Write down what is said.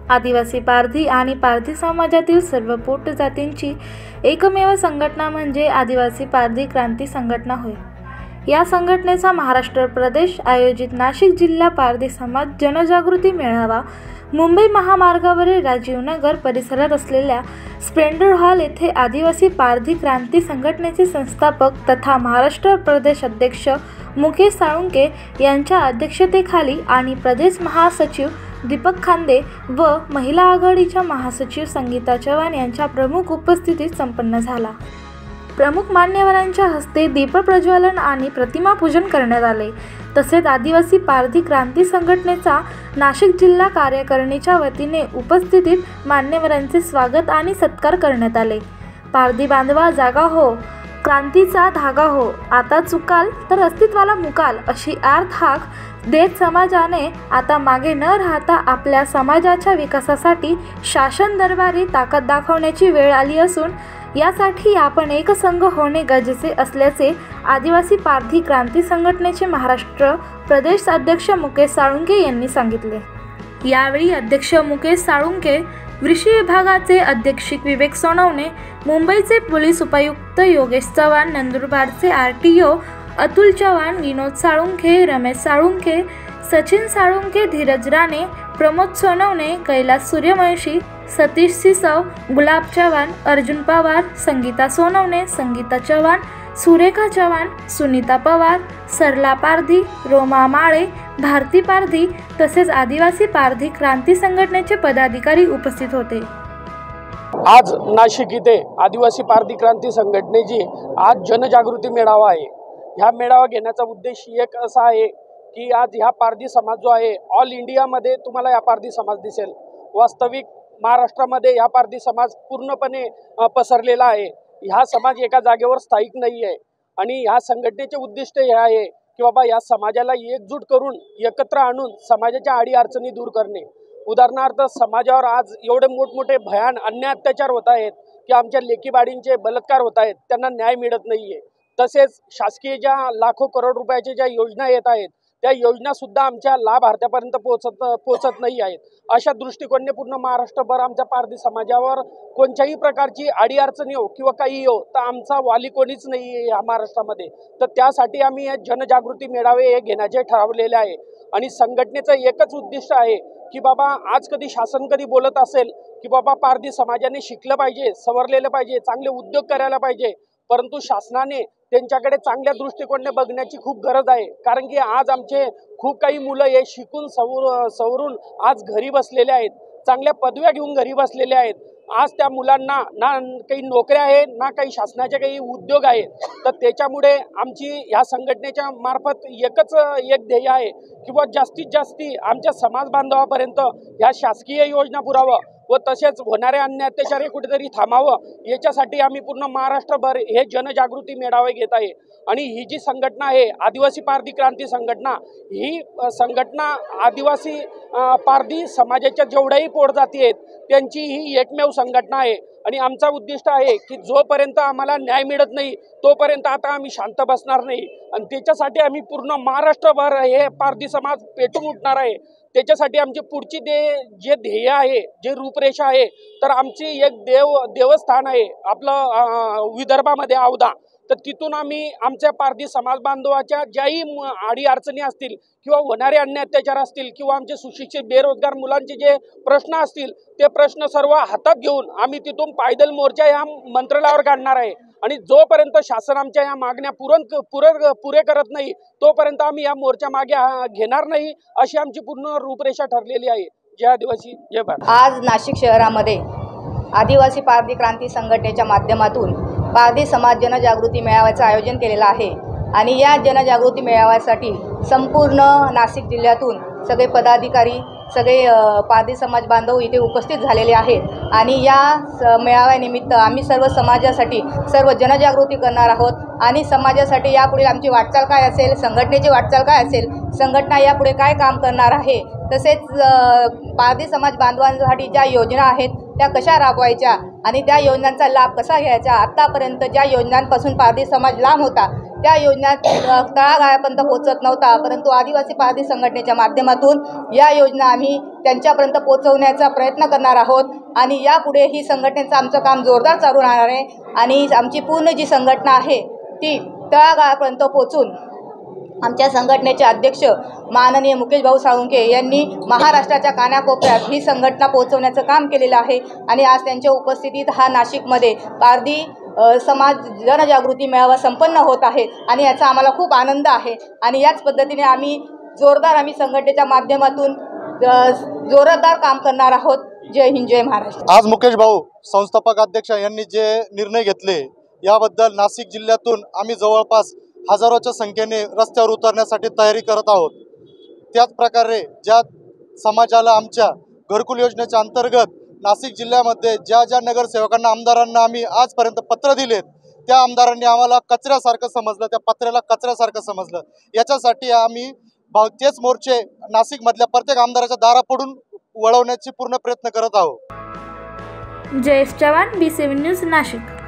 आदिवासी पारधी आणि पारधी समाजातील सर्व पोट जातींची एकमेव संघटना म्हणजे आदिवासी पारधी क्रांती संघटना होय। या संघटनेचा महाराष्ट्र प्रदेश आयोजित नाशिक जिल्हा पारधी समाज जनजागृती मेळावा मुंबई महामार्गावरील राजीव नगर परिसरात असलेल्या स्प्लेंडर हॉल येथे आदिवासी पारधी क्रांती संघटनेचे संस्थापक तथा महाराष्ट्र प्रदेश अध्यक्ष मुकेश साळुंके यांच्या अध्यक्षतेखाली आणि प्रदेश महासचिव दीपक खांदे व महिला आघाडीच्या महासचिव संगीता चव्हाण यांच्या प्रमुख उपस्थितीत संपन्न झाला। प्रमुख मान्यवरांच्या हस्ते दीपप्रज्वलन आणि प्रतिमा पूजन करण्यात आले। तसेच आदिवासी पारधी क्रांती संघटनेचा नाशिक जिल्हा कार्यकारिणीच्या वतीने उपस्थितीत मान्यवरांचे स्वागत आणि सत्कार करण्यात आले। पारधी बांधवा जागा हो, क्रांतीचा धागा हो, आता चुकाल तर अस्तित्वाला मुकाल अशी आर्त हाक देत समाजाने आता मागे न राहता आपल्या समाजाच्या विकासासाठी शासन दरबारी ताकद दाखवण्याची वेळ आली असून यासाठी आपण एकसंघ होणे गरजेचे असल्याचे आदिवासी पारधी क्रांती संघटनेचे महाराष्ट्र प्रदेश अध्यक्ष मुकेश साळुंके यांनी सांगितले। यावेळी अध्यक्ष मुकेश साळुंके, कृषी विभागाचे अधीक्षक विवेक सोनवणे, मुंबईचे पोलीस उपायुक्त योगेश चव्हाण, नंदुरबारचे RTO अतुल चव्हाण, विनोद साळुंके, रमेश साळुंके, सचिन साळुंके, धीरज राणे, प्रमोद सोनवणे, कैलास सूर्यवंशी, सतीश सिसव, गुलाब चव्हाण, अर्जुन पवार, संगीता सोनवणे, संगीता चव्हाण, सुरेखा चव्हाण, सुनीता पवार, सरला पारधी, रोमा माळे, भारती पारधी तसेच आदिवासी पारधी क्रांती संघटनेचे पदाधिकारी उपस्थित होते। आज नाशिक इथे आदिवासी पारधी क्रांती संघटनेची आज जनजागृती मेळावा आहे। ह्या मेळावा घेण्याचा उद्देश एक असा आहे की आज ह्या पारधी समाज जो आहे ऑल इंडियामध्ये तुम्हाला या पारधी समाज दिसेल। वास्तविक महाराष्ट्रामध्ये या पारधी समाज पूर्णपणे पसरलेला आहे। ह्या समाज एका जागेवर स्थायिक नाही आहे आणि ह्या संघटनेचे उद्दिष्ट हे आहे की बाबा या समाजाला एकजूट करून एकत्र आणून समाजाच्या अडी अडचणी दूर करणे। उदाहरणार्थ समाजावर आज एवढे मोठमोठे भयान अन्याय अत्याचार होत आहेत की आमच्या लेकीबाळींचे बलात्कार होत आहेत, त्यांना न्याय मिळत नाही आहे। तसेच शासकीय ज्या लाखो करोड रुपयाच्या ज्या योजना येत आहेत त्या योजनासुद्धा आमच्या लाभार्थ्यापर्यंत पोहोचत नाही आहेत। अशा दृष्टिकोनाने पूर्ण महाराष्ट्रभर आमच्या पारधी समाजावर कोणत्याही प्रकारची अडीअडचणी हो किंवा काही हो तर आमचा वाली कोणीच नाही आहे या महाराष्ट्रामध्ये। तर त्यासाठी आम्ही हे जनजागृती मेळावे हे घेण्याचे ठरवलेले आहे आणि संघटनेचं एकच उद्दिष्ट आहे की बाबा आज कधी शासन कधी बोलत असेल की बाबा पारधी समाजाने शिकलं पाहिजे, सवरलेलं पाहिजे, चांगले उद्योग करायला पाहिजे, परंतु शासनाने त्यांच्याकडे चांगल्या दृष्टिकोनाने बघण्याची खूप गरज आहे। कारण की आज आमचे खूप काही मुलं हे शिकून सवरून आज घरी बसलेले आहेत, चांगल्या पदव्या घेऊन घरी बसलेले आहेत। आज त्या मुलांना ना काही नोकऱ्या आहेत ना काही शासनाचे काही उद्योग आहेत। तर त्याच्यामुळे आमची ह्या संघटनेच्या मार्फत एक ध्येय आहे की बा जास्तीत जास्त आमच्या समाज बांधवापर्यंत ह्या शासकीय योजना पुरावं व तसेच होणारे अन्याय अत्याचार कुठेतरी थांबावं, याच्यासाठी आम्ही पूर्ण महाराष्ट्रभर हे जनजागृती मेळावे घेत आहे। आणि ही जी संघटना आहे आदिवासी पारधी क्रांती संघटना, ही संघटना आदिवासी पारधी समाजाच्या जेवढ्याही पोटजाती आहेत त्यांची ही एकमेव संघटना आहे आणि आमचा उद्दिष्ट आहे की जोपर्यंत आम्हाला न्याय मिळत नाही तोपर्यंत आता आम्ही शांत बसणार नाही आणि त्याच्यासाठी आम्ही पूर्ण महाराष्ट्रभर हे पारधी समाज पेटून उठणार आहे। त्याच्यासाठी आमची पुढची जे ध्येय आहे, जे रूपरेषा आहे, तर आमची एक देवस्थान आहे आपलं विदर्भामध्ये औदा। तर तिथून आम्ही आमच्या पारधी समाज बांधवाच्या ज्याही अडी अडचणी असतील किंवा होणारे अन्याय अत्याचार असतील किंवा आमचे सुशिक्षित बेरोजगार मुलांचे जे प्रश्न असतील ते प्रश्न सर्व हातात घेऊन आम्ही तिथून पायदल मोर्चा या मंत्रालयावर काढणार आहे आणि जोपर्यंत शासन आमच्या या मागण्या पुरे करत नाही तोपर्यंत आम्ही या मोर्चा मागे घेणार नाही, अशी आमची पूर्ण रूपरेषा ठरलेली आहे। जय आदिवासी, जय भारत। आज नाशिक शहरामध्ये आदिवासी पारधी क्रांती संघटनेच्या माध्यमातून पारधी समाज जनजागृती मेळाव्याचं आयोजन केलेलं आहे आणि या जनजागृती मेळाव्यासाठी संपूर्ण नाशिक जिल्ह्यातून सगळे पदाधिकारी, सगळे पारधी समाज बांधव इथे उपस्थित झालेले आहेत आणि या मेळाव्यानिमित्त आम्ही सर्व समाजासाठी सर्व जनजागृती करणार आहोत आणि समाजासाठी यापुढे आमची वाटचाल काय असेल, संघटनेची वाटचाल काय असेल, संघटना यापुढे काय काम करणार आहे, तसेच पारधी समाज बांधवांसाठी ज्या योजना आहेत त्या कशा राबवायच्या आणि त्या योजनांचा लाभ कसा घ्यायचा। आत्तापर्यंत ज्या योजनांपासून पारधी समाज लांब होता त्या योजना तळागाळापर्यंत पोहोचत नव्हता, परंतु आदिवासी पारधी संघटनेच्या माध्यमातून या योजना आम्ही त्यांच्यापर्यंत पोहोचवण्याचा प्रयत्न करणार आहोत आणि यापुढे ही संघटनेचं आमचं काम जोरदार चालू राहणार आहे आणि आमची पूर्ण जी संघटना आहे ती तळागाळापर्यंत पोहोचून आमच्या संघटनेचे अध्यक्ष माननीय मुकेश भाऊ साळुंखे यांनी महाराष्ट्राच्या कानाकोपऱ्यात ही संघटना पोहोचवण्याचं काम केलेलं आहे आणि आज त्यांच्या उपस्थितीत हा नाशिकमध्ये पारधी समाज जनजागृती मेळावा संपन्न होत आहे आणि याचा आम्हाला खूप आनंद आहे आणि याच पद्धतीने आम्ही संघटनेच्या माध्यमातून जोरदार काम करणार आहोत। जय हिंद, जय महाराष्ट्र। आज मुकेश भाऊ संस्थापक अध्यक्ष यांनी जे निर्णय घेतले याबद्दल नाशिक जिल्ह्यातून आम्ही जवळपास हजारोच्या संख्येने रस्त्यावर उतरण्यासाठी तयारी करत आहोत। त्याच प्रकारे ज्या समाजाला आमच्या घरकुल योजनेच्या अंतर्गत नाशिक जिल्ह्यामध्ये ज्या ज्या नगरसेवकांना आमदारांना आम्ही आजपर्यंत पत्र दिलेत त्या आमदारांनी आम्हाला कचऱ्यासारखं समजलं, त्या पत्र्याला कचऱ्यासारखं समजलं। याच्यासाठी आम्ही तेच मोर्चे नाशिकमधल्या प्रत्येक आमदाराच्या दारापुढून वळवण्याची पूर्ण प्रयत्न करत आहोत। Jayesh Chavan, BCV news, Nashik.